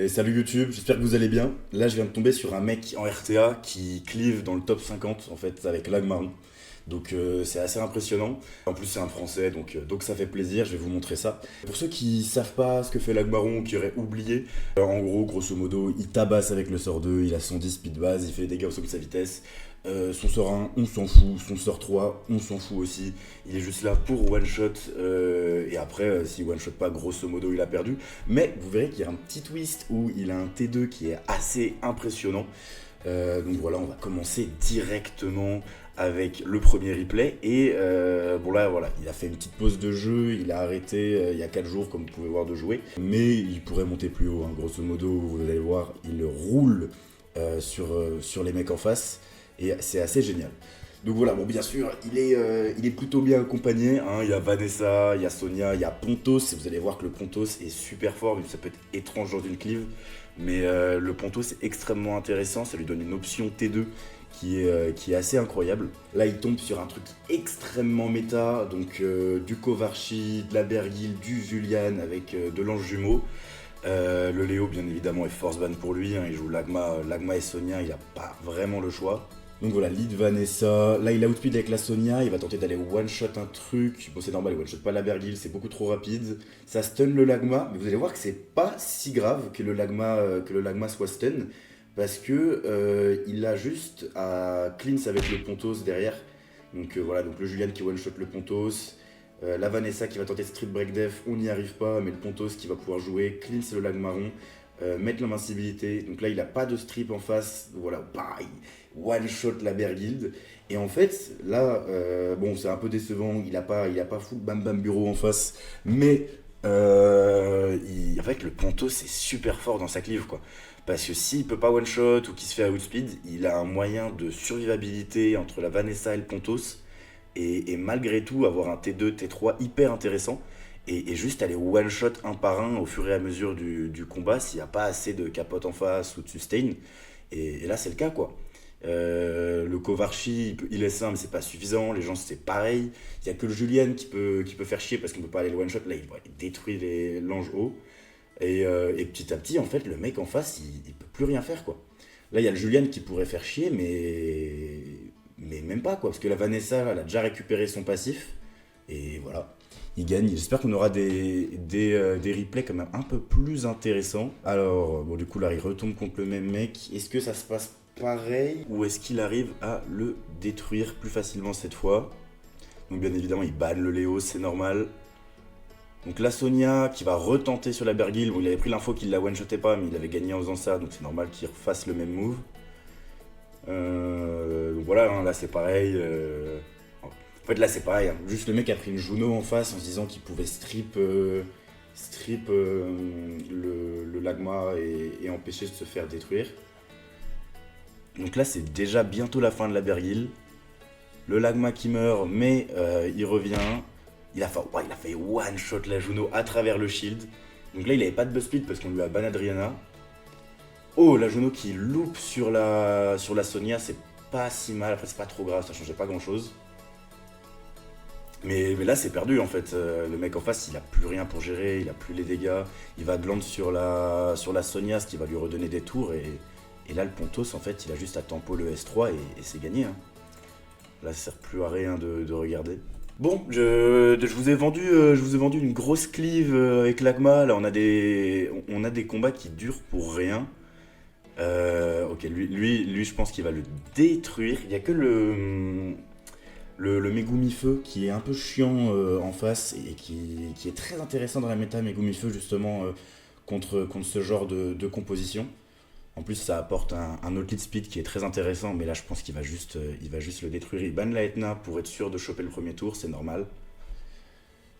Et salut YouTube, j'espère que vous allez bien. Là, je viens de tomber sur un mec en RTA qui clive dans le top 50 en fait avec Lagmaron. Donc c'est assez impressionnant. En plus c'est un français donc ça fait plaisir, je vais vous montrer ça. Pour ceux qui savent pas ce que fait Lagmaron ou qui auraient oublié, en gros grosso modo il tabasse avec le sort 2, il a 110 speed base, il fait des dégâts au sommet de sa vitesse. Son sort 1, on s'en fout, son sort 3, on s'en fout aussi. Il est juste là pour one shot et après si one shot pas grosso modo il a perdu. Mais vous verrez qu'il y a un petit twist où il a un T2 qui est assez impressionnant. Donc voilà, on va commencer directement avec le premier replay. Et bon là, voilà, il a fait une petite pause de jeu, il a arrêté il y a 4 jours, comme vous pouvez voir, de jouer. Mais il pourrait monter plus haut, hein. Grosso modo, vous allez voir, il roule sur les mecs en face. Et c'est assez génial. Donc voilà, bon bien sûr, il est plutôt bien accompagné, hein. Il y a Vanessa, il y a Sonia, il y a Pontos, et vous allez voir que le Pontos est super fort, même si ça peut être étrange dans une cleave. Mais le Pontos est extrêmement intéressant, ça lui donne une option T2 qui est assez incroyable. Là il tombe sur un truc extrêmement méta, donc du Kovarchi, de la Bergil, du Julian avec de l'ange jumeau. Le Léo bien évidemment est force ban pour lui, hein. Il joue Lagma et Sonia, il n'a pas vraiment le choix. Donc voilà, lead Vanessa, là il a outspeed avec la Sonia, il va tenter d'aller one-shot un truc. Bon c'est normal, il one-shot pas la Bergil, c'est beaucoup trop rapide. Ça stun le Lagma, mais vous allez voir que c'est pas si grave que le Lagma soit stun. Parce que il a juste à cleanse avec le Pontos derrière. Donc voilà, donc le Julian qui one-shot le Pontos. La Vanessa qui va tenter Street Break Def, on n'y arrive pas, mais le Pontos qui va pouvoir jouer, cleanse le Lagmaron, mettre l'invincibilité. Donc là il a pas de strip en face, donc voilà, pareil, one shot la Berguild. Et en fait, là, bon, c'est un peu décevant, il a pas full Bam Bam Bureau en face, mais en fait, le Pontos c'est super fort dans sa cleave, quoi. Parce que s'il peut pas one shot ou qu'il se fait outspeed, il a un moyen de survivabilité entre la Vanessa et le Pontos. Et malgré tout, avoir un T2, T3 hyper intéressant. Et juste aller one shot un par un au fur et à mesure du combat s'il n'y a pas assez de capote en face ou de sustain. Et là, c'est le cas, quoi. Le Kovarchi, il est simple, mais c'est pas suffisant. Les gens, c'est pareil. Il n'y a que le Julien qui peut faire chier parce qu'il ne peut pas aller le one shot. Là, il détruit l'ange haut. Et petit à petit, en fait, le mec en face, il peut plus rien faire, quoi. Là, il y a le Julien qui pourrait faire chier, mais même pas, quoi. Parce que la Vanessa, elle a déjà récupéré son passif. Et voilà, il gagne. J'espère qu'on aura des replays quand même un peu plus intéressants. Alors, bon, du coup, là, il retombe contre le même mec. Est-ce que ça se passe pareil ou est-ce qu'il arrive à le détruire plus facilement cette fois? Donc, bien évidemment, il banne le Léo, c'est normal. Donc la Sonia qui va retenter sur la Bergil, bon, il avait pris l'info qu'il la one-shotait pas, mais il avait gagné en faisant ça, donc c'est normal qu'il refasse le même move. Donc voilà, hein, là c'est pareil. En fait là c'est pareil, hein. Juste le mec a pris une Juno en face en se disant qu'il pouvait strip le Lagma et empêcher de se faire détruire. Donc là c'est déjà bientôt la fin de la Bergil. Le Lagma qui meurt, mais il revient. Il a fait one shot la Juno à travers le shield. Donc là il avait pas de buzz speed parce qu'on lui a ban Adriana. Oh, la Juno qui loupe sur la Sonia, c'est pas si mal. Après c'est pas trop grave, ça changeait pas grand chose. Mais là c'est perdu en fait. Le mec en face il a plus rien pour gérer, il a plus les dégâts. Il va gland sur la Sonia, ce qui va lui redonner des tours. Et là le Pontos en fait il a juste à tempo le S3 et c'est gagné, hein. Là ça sert plus à rien de regarder. Bon, je vous ai vendu une grosse cleave avec Lagma. Là, on a des combats qui durent pour rien. Ok, lui, je pense qu'il va le détruire. Il n'y a que le Megumi Feu qui est un peu chiant en face et qui est très intéressant dans la méta Megumi Feu justement contre ce genre de composition. En plus, ça apporte un outlet speed qui est très intéressant, mais là, je pense qu'il va juste le détruire. Il ban la Etna pour être sûr de choper le premier tour, c'est normal.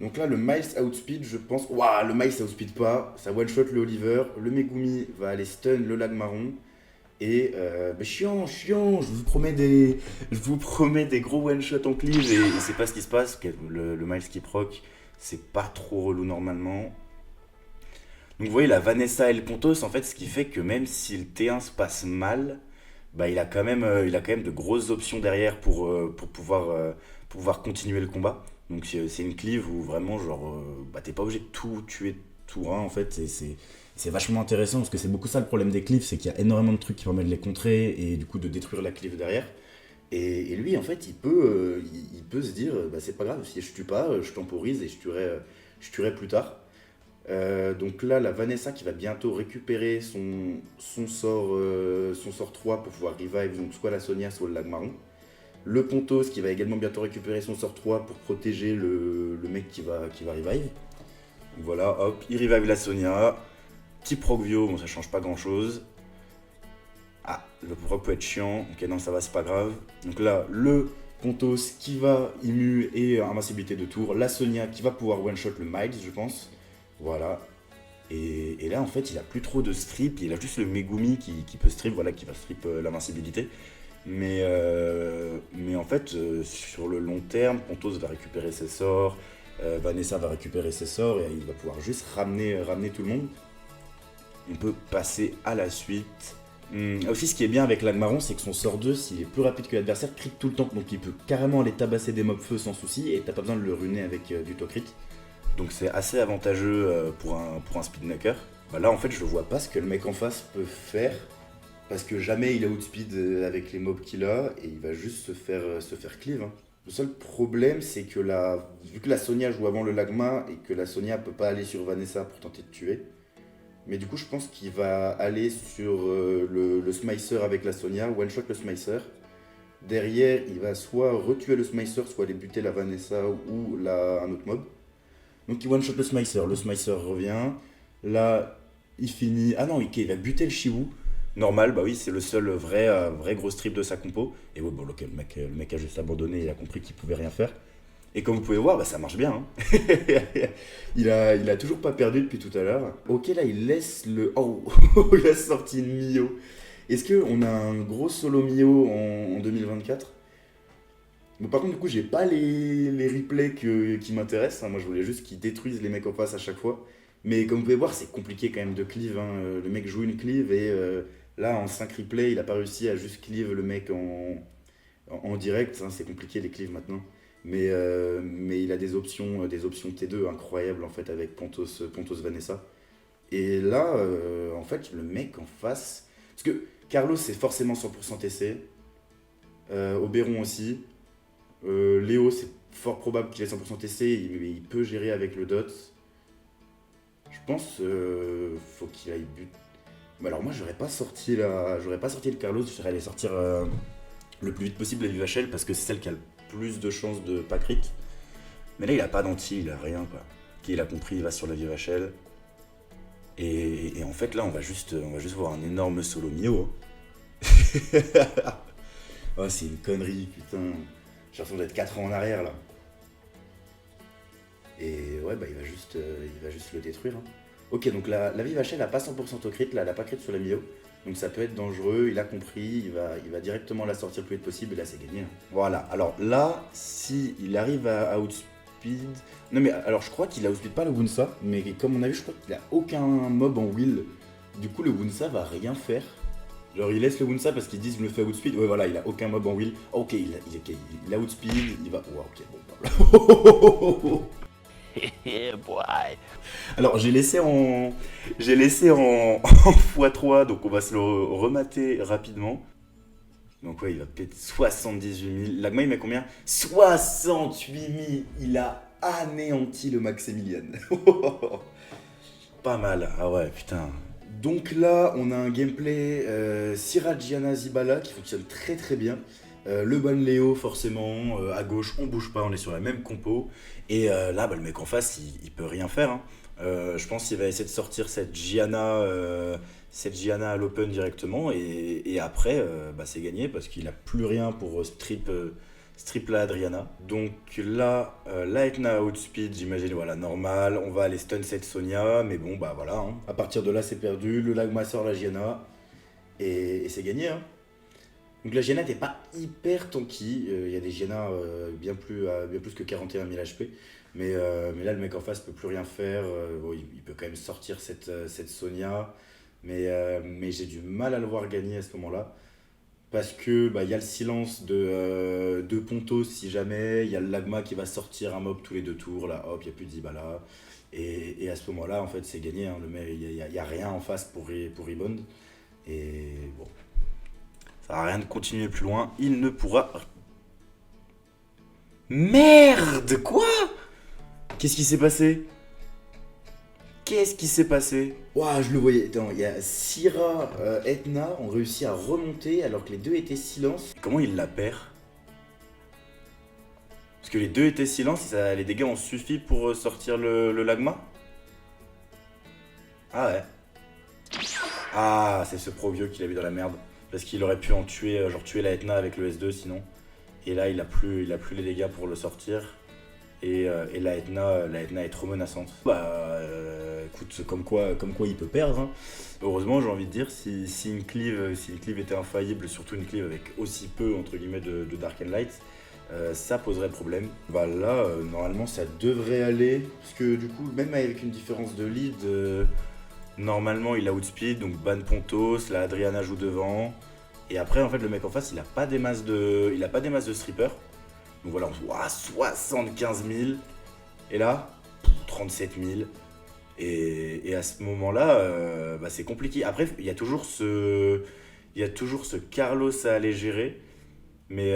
Donc là, le Miles outspeed, je pense. Waouh, le Miles outspeed pas. Ça one-shot le Oliver. Le Megumi va aller stun le Lagmaron. Et mais chiant. Je vous promets des gros one-shot en cleave et c'est pas ce qui se passe. Le Miles qui proc, c'est pas trop relou normalement. Donc vous voyez la Vanessa et le Pontos, en fait, ce qui fait que même si le T1 se passe mal, bah, il a quand même de grosses options derrière pour pouvoir continuer le combat. Donc c'est une cleave où vraiment, genre, bah, t'es pas obligé de tout tuer tour 1, en fait, et C'est vachement intéressant parce que c'est beaucoup ça le problème des cleaves, c'est qu'il y a énormément de trucs qui permettent de les contrer et du coup de détruire la cleave derrière. Et lui, en fait, il peut se dire, bah, c'est pas grave, si je tue pas, je temporise et je tuerai plus tard. Donc là, la Vanessa qui va bientôt récupérer son sort 3 pour pouvoir revive donc soit la Sonia, soit le Lagmaron. Le Pontos qui va également bientôt récupérer son sort 3 pour protéger le mec qui va revive. Donc voilà, hop, il revive la Sonia. Petit Procvio, bon ça change pas grand chose. Ah, le proc peut être chiant. Ok, non, ça va, c'est pas grave. Donc là, le Pontos qui va immu et invincibilité de tour. La Sonia qui va pouvoir one-shot le Miles, je pense. Voilà. Et là, en fait, il a plus trop de strip. Il a juste le Megumi qui peut strip, voilà, qui va strip l'invincibilité. Mais en fait, sur le long terme, Pontos va récupérer ses sorts. Vanessa va récupérer ses sorts et il va pouvoir juste ramener tout le monde. On peut passer à la suite. Aussi, ce qui est bien avec l'Agmaron, c'est que son sort 2, s'il est plus rapide que l'adversaire, crit tout le temps. Donc il peut carrément aller tabasser des mobs feu sans souci et t'as pas besoin de le ruiner avec du to-crit. Donc c'est assez avantageux pour un speedknacker. Bah là, en fait, je vois pas ce que le mec en face peut faire. Parce que jamais il a outspeed avec les mobs qu'il a et il va juste se faire cleave. Hein. Le seul problème, c'est que vu que la Sonia joue avant le Lagma et que la Sonia peut pas aller sur Vanessa pour tenter de tuer, mais du coup, je pense qu'il va aller sur le Smicer avec la Sonia, one-shot le Smicer. Derrière, il va soit retuer le Smicer, soit aller buter la Vanessa ou un autre mob. Donc il one-shot le Smicer revient. Là, il finit... Ah non, ok, il va buter le Shiwu. Normal, bah oui, c'est le seul vrai gros strip de sa compo. Et ouais, bon, ok, le mec a juste abandonné, il a compris qu'il pouvait rien faire. Et comme vous pouvez voir, bah, ça marche bien. Hein. il a toujours pas perdu depuis tout à l'heure. Ok, là, il laisse le... Oh, il a sorti une Mio. Est-ce qu'on a un gros solo Mio en 2024 ? Bon, par contre, du coup, j'ai pas les replays qui m'intéressent. Hein. Moi, je voulais juste qu'ils détruisent les mecs en face à chaque fois. Mais comme vous pouvez voir, c'est compliqué quand même de cleave. Hein. Le mec joue une cleave et là, en 5 replays, il a pas réussi à juste cleave le mec en direct. Hein. C'est compliqué les cleaves maintenant. Mais il a des options T2 incroyables en fait avec Pontos Vanessa. Et là, en fait, le mec en face. Parce que Carlos, c'est forcément 100% TC. Oberon aussi. Léo, c'est fort probable qu'il ait 100% TC. Il peut gérer avec le dot. Je pense faut qu'il aille but. Mais alors moi j'aurais pas sorti le Carlos, j'aurais allé sortir le plus vite possible la Vivachel parce que c'est celle qui a le plus de chances de pas crit. Mais là il a pas d'anti, il a rien quoi. Qui il a compris, il va sur la Vivachel. Et en fait là on va juste voir un énorme solo Mio. Oh c'est une connerie putain. J'ai l'impression d'être 4 ans en arrière là. Et ouais, bah il va juste le détruire. Hein. Ok, donc la Vivachel n'a pas 100% au crit, là, elle a pas crit sur la Mio. Donc ça peut être dangereux, il a compris, il va directement la sortir le plus vite possible et là c'est gagné. Hein. Voilà, alors là, si il arrive à outspeed... Non mais alors je crois qu'il a outspeed pas le Wunsa, mais comme on a vu, je crois qu'il a aucun mob en will. Du coup le Wunsa va rien faire. Genre il laisse le Wunsa parce qu'ils disent je me fais outspeed. Ouais voilà, il a aucun mob en will. Ok, il a outspeed, il va... Ouais, ok, bon, bah... Yeah, boy. Alors j'ai laissé en x3, donc on va se le remater rapidement. Donc ouais, il va péter 78 000. Lagma il met combien? 68 000. Il a anéanti le Maximilian. Pas mal, ah ouais, putain. Donc là, on a un gameplay Siragiana Zibala qui fonctionne très très bien. Le ban Léo, forcément, à gauche, on bouge pas, on est sur la même compo. Et là, bah, le mec en face, il peut rien faire. Hein. Je pense qu'il va essayer de sortir cette Gianna à l'open directement. Et après, bah, c'est gagné parce qu'il a plus rien pour strip la Adriana. Donc là, Lightna outspeed, j'imagine, voilà, normal. On va aller stun cette Sonia, mais bon, bah voilà. Hein. À partir de là, c'est perdu. Le Lagma sort la Gianna. Et c'est gagné. Hein. Donc la Gianna n'est pas hyper tanky, il y a des Gianna bien plus que 41 000 HP, mais là le mec en face peut plus rien faire, bon, il peut quand même sortir cette Sonia, mais j'ai du mal à le voir gagner à ce moment-là, parce que bah, y a le silence de Pontos si jamais, il y a le Lagma qui va sortir un mob tous les 2 tours, là hop, il n'y a plus de Zibala, Et à ce moment-là, en fait, c'est gagné. Hein. Il y a rien en face pour Rebound. Et bon, ça sert à rien de continuer plus loin. Il ne pourra. Merde, quoi? Qu'est-ce qui s'est passé? Qu'est-ce qui s'est passé? Ouah, je le voyais. Attends, il y a Syrah, Etna ont réussi à remonter alors que les deux étaient silence. Comment il la perd? Parce que les deux étaient silence, les dégâts ont suffi pour sortir le Lagma? Ah ouais. Ah, c'est ce pro vieux qu'il a mis dans la merde. Parce qu'il aurait pu en tuer, genre tuer la Etna avec le S2 sinon. Et là, il a plus les dégâts pour le sortir. Et la Etna est trop menaçante. Écoute, comme quoi il peut perdre. Hein. Heureusement, j'ai envie de dire, si une cleave était infaillible, surtout une cleave avec aussi peu entre guillemets de Dark and Light, ça poserait problème. Bah là, normalement, ça devrait aller. Parce que du coup, même avec une différence de lead, normalement, il a outspeed, donc ban Pontos, la Adriana joue devant. Et après, en fait, le mec en face, il a pas des masses de strippers. Donc voilà, on voit 75 000. Et là, 37 000. Et à ce moment-là, c'est compliqué. Après, il y a toujours ce Carlos à aller gérer. Mais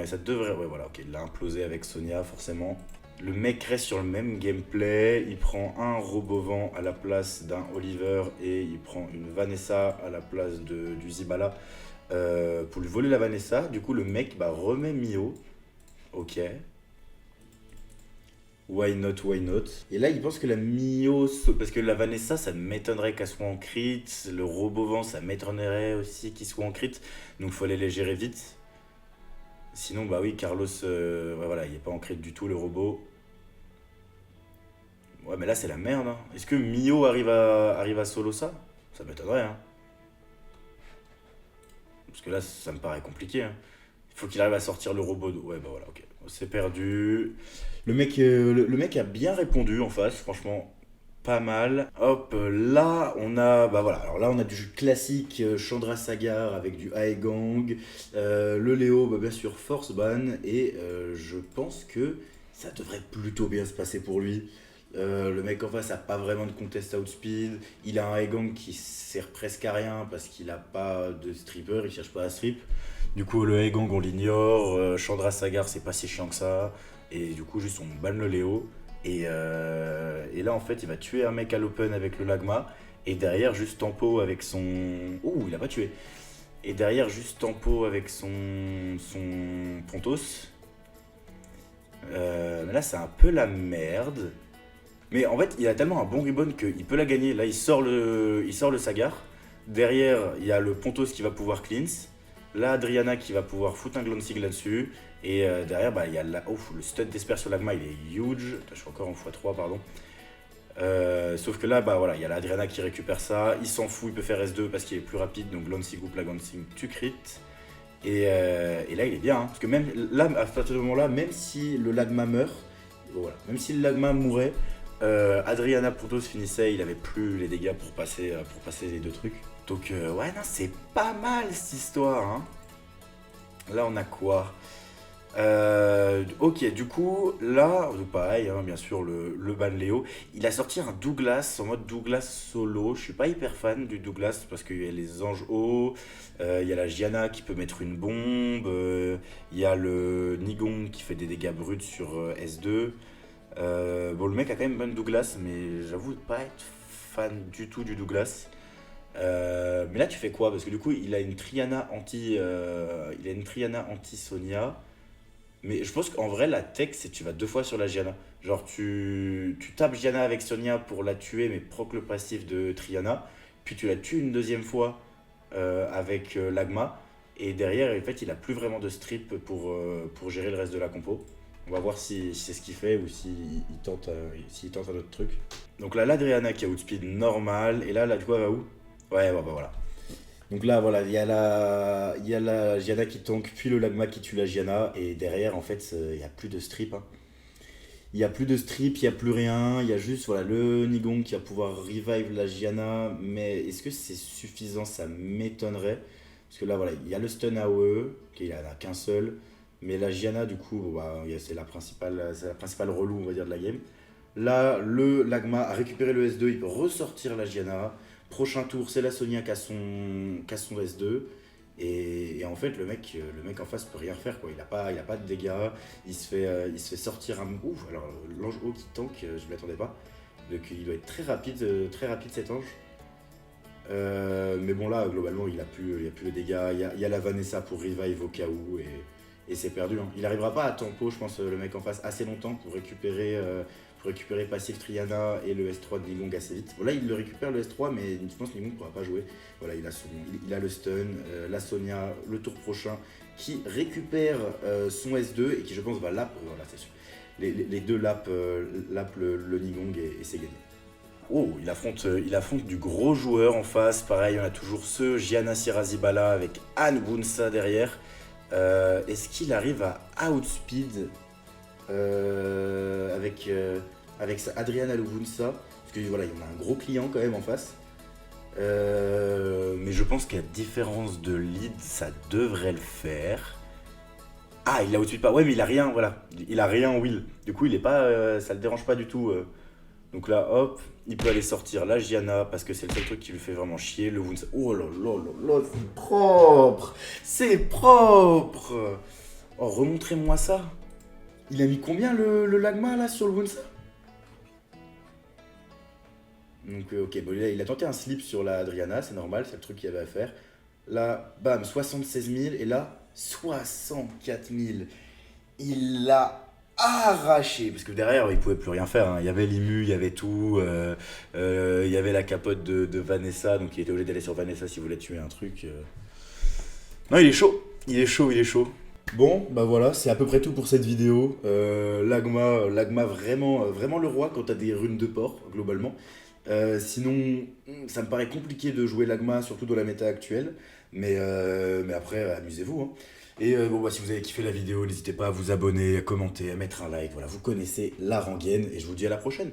ça devrait... Ouais, voilà, ok, il l'a implosé avec Sonia, forcément. Le mec reste sur le même gameplay. Il prend un Robovan à la place d'un Oliver. Et il prend une Vanessa à la place du Zibala. Pour lui voler la Vanessa. Du coup, le mec remet Mio. Ok. Why not, why not? Et là, il pense que la Mio... Parce que la Vanessa, ça m'étonnerait qu'elle soit en crit. Le Robovan, ça m'étonnerait aussi qu'il soit en crit. Donc, il faut aller les gérer vite. Sinon, bah oui, Carlos... ouais, voilà, il n'est pas en crit du tout, le robot. Ouais, mais là, c'est la merde. Hein. Est-ce que Mio arrive à solo ça? Ça m'étonnerait, hein. Parce que là, ça me paraît compliqué, hein. Il faut qu'il arrive à sortir le robot. Ouais, bah voilà, ok. C'est perdu. Le mec a bien répondu en face, franchement, pas mal. Hop, là, on a... Bah voilà, alors là, on a du classique Chandra Sagar avec du Aegang. Le Léo, bah, bien sûr, Force Ban. Et je pense que ça devrait plutôt bien se passer pour lui. Le mec en face a pas vraiment de contest outspeed. Il a un Aegang qui sert presque à rien parce qu'il a pas de stripper, il cherche pas à strip. Du coup, le Aegang on l'ignore. Chandra Sagar, c'est pas si chiant que ça. Et du coup, juste on ban le Léo. Et là, en fait, il va tuer un mec à l'open avec le Lagma. Et derrière, juste tempo avec son. Ouh, il a pas tué. Et derrière, juste tempo avec son Pontos. Mais là, c'est un peu la merde. Mais en fait, il a tellement un bon ribbon qu'il peut la gagner. Là, il sort le Sagar. Derrière, il y a le Pontos qui va pouvoir cleanse. Là, Adriana qui va pouvoir foutre un glancing là-dessus. Et derrière, il y a le stun d'Esper sur l'Agma, il est huge. Je suis encore en x3, pardon. Sauf que là, voilà, il y a l'Adriana qui récupère ça. Il s'en fout, il peut faire S2 parce qu'il est plus rapide. Donc, glancing ou glancing, tu crit. Et là, il est bien. Hein, parce que même là, à partir de ce moment-là, même si le Lagma meurt, voilà, même si le Lagma mourait, Adriana Pontos finissait, il avait plus les dégâts pour passer les deux trucs. Donc ouais, non, c'est pas mal cette histoire. Hein. Là, on a quoi? Ok, du coup, là, pareil, hein, bien sûr, le ban Léo. Il a sorti un Douglas en mode Douglas solo. Je suis pas hyper fan du Douglas parce qu'il y a les anges hauts, il y a la Gianna qui peut mettre une bombe, il y a le Nigong qui fait des dégâts bruts sur S2. Bon, le mec a quand même ban Douglas, mais j'avoue pas être fan du tout du Douglas. Mais là, tu fais quoi? Parce que du coup, il a une Triana anti Sonia. Mais je pense qu'en vrai, la tech, c'est tu vas deux fois sur la Gianna. Genre, tu tapes Gianna avec Sonia pour la tuer, mais proc le passif de Triana. Puis tu la tues une deuxième fois avec Lagma. Et derrière, en fait, il a plus vraiment de strip pour gérer le reste de la compo. On va voir si c'est ce qu'il fait ou s'il tente un autre truc. Donc là, l'Adriana qui a outspeed normal. Et là, du coup, elle va où? Ouais, bah voilà. Donc là, voilà, il y a la Gianna qui tank, puis le Lagma qui tue la Gianna. Et derrière, en fait, il n'y a plus de strip. Hein. Il n'y a plus de strip, il n'y a plus rien. Il y a juste voilà, le Nigong qui va pouvoir revive la Gianna. Mais est-ce que c'est suffisant? Ça m'étonnerait. Parce que là, voilà, il y a le stun AOE, qui il n'y en a qu'un seul. Mais la Gianna, du coup, c'est la principale relou, on va dire, de la game. Là, le Lagma a récupéré le S2, il peut ressortir la Gianna. Prochain tour, c'est la Sonia qui a son S2. Et en fait, le mec en face peut rien faire, quoi. Il a pas de dégâts, il se fait sortir un... Ouf, alors l'ange haut qui tank, je ne m'y attendais pas. Donc il doit être très rapide cet ange. Mais bon là, globalement, il a plus le dégât. Il y a la Vanessa pour revive au cas où et c'est perdu, hein. Il n'arrivera pas à tempo, je pense, le mec en face assez longtemps pour récupérer Passif Triana et le S3 de Nigong assez vite. Bon là, il le récupère le S3, mais je pense que Nigong ne pourra pas jouer. Voilà, il a le stun, la Sonia, le tour prochain, qui récupère son S2 et qui, je pense, va lap. Voilà, c'est sûr. Les deux lap le Nigong et c'est gagné. Oh, il affronte du gros joueur en face. Pareil, on a toujours ce Gianna Sirazibala avec Anne Wunsa derrière. Est-ce qu'il arrive à outspeed avec sa Adriana Lubunsa? Parce que voilà, il y en a un gros client quand même en face. Mais je pense qu'à différence de lead, ça devrait le faire. Ah, il a outspeed pas. Ouais, mais il a rien, voilà. Il a rien en will. Du coup, il est pas, ça le dérange pas du tout. Donc là, hop, il peut aller sortir la Gianna parce que c'est le seul truc qui lui fait vraiment chier. Le Wunsa. Oh là là là là, c'est propre! C'est propre! Oh, remontrez-moi ça! Il a mis combien le Lagma là sur le Wunsa? Donc, ok, bon, il a tenté un slip sur la Adriana, c'est normal, c'est le truc qu'il avait à faire. Là, bam, 76 000 et là, 64 000. Il l'a arraché parce que derrière il pouvait plus rien faire, hein. Il y avait l'Imu, il y avait tout, il y avait la capote de Vanessa, donc il était obligé d'aller sur Vanessa s'il voulait tuer un truc. Non, il est chaud, il est chaud, il est chaud. Bon, bah voilà, c'est à peu près tout pour cette vidéo. Lagma vraiment le roi quand t'as des runes de porc, globalement. Sinon, ça me paraît compliqué de jouer Lagma, surtout dans la méta actuelle. Mais après, amusez-vous, hein. Et bon, bah, si vous avez kiffé la vidéo, n'hésitez pas à vous abonner, à commenter, à mettre un like. Voilà, vous connaissez la rengaine et je vous dis à la prochaine.